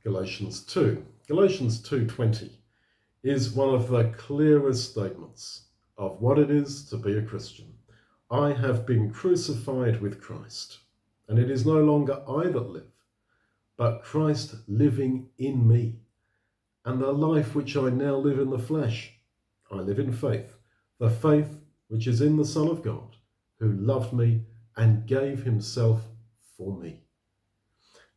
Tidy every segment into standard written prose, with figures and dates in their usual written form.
Galatians 2. Galatians 2:20 is one of the clearest statements of what it is to be a Christian. I have been crucified with Christ, and it is no longer I that live, but Christ living in me. And the life which I now live in the flesh, I live in faith, the faith which is in the Son of God, who loved me and gave himself for me.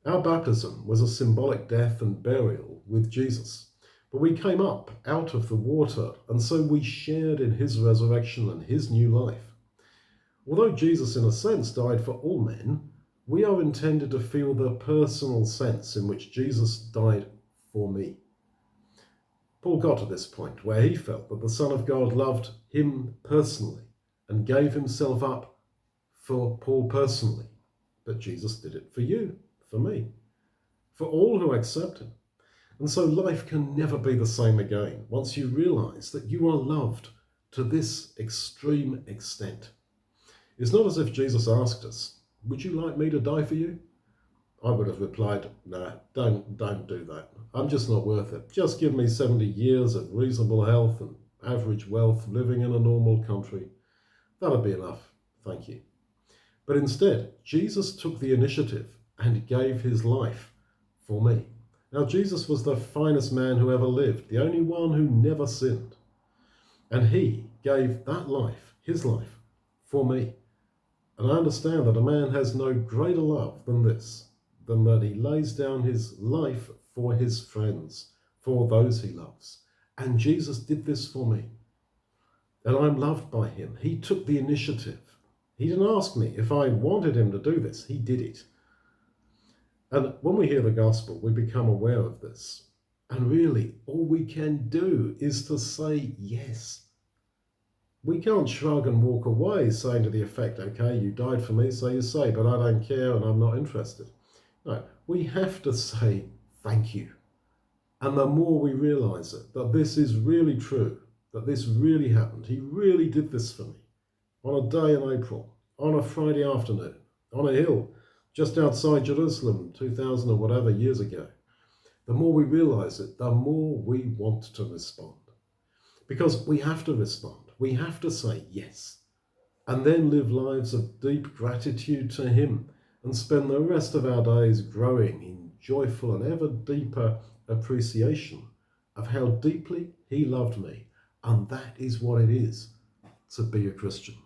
Our baptism was a symbolic death and burial with Jesus, but we came up out of the water, and so we shared in his resurrection and his new life. Although Jesus, in a sense, died for all men, we are intended to feel the personal sense in which Jesus died for me. Paul got to this point where he felt that the Son of God loved him personally and gave himself up for Paul personally. But Jesus did it for you, for me, for all who accept him. And so life can never be the same again once you realize that you are loved to this extreme extent. It's not as if Jesus asked us, would you like me to die for you? I would have replied, no, don't do that. I'm just not worth it. Just give me 70 years of reasonable health and average wealth living in a normal country. That'll be enough. Thank you. But instead, Jesus took the initiative and gave his life for me. Now, Jesus was the finest man who ever lived, the only one who never sinned. And he gave that life, his life, for me. And I understand that a man has no greater love than this, than that he lays down his life for his friends, for those he loves. And Jesus did this for me. And I'm loved by him. He took the initiative. He didn't ask me if I wanted him to do this. He did it. And when we hear the gospel, we become aware of this. And really, all we can do is to say yes. We can't shrug and walk away saying to the effect, okay, you died for me, so you say, but I don't care and I'm not interested. No, we have to say thank you. And the more we realize it, that this is really true, that this really happened, he really did this for me, on a day in April, on a Friday afternoon, on a hill, just outside Jerusalem, 2000 or whatever years ago, the more we realize it, the more we want to respond. Because we have to respond. We have to say yes, and then live lives of deep gratitude to him and spend the rest of our days growing in joyful and ever deeper appreciation of how deeply he loved me. And that is what it is to be a Christian.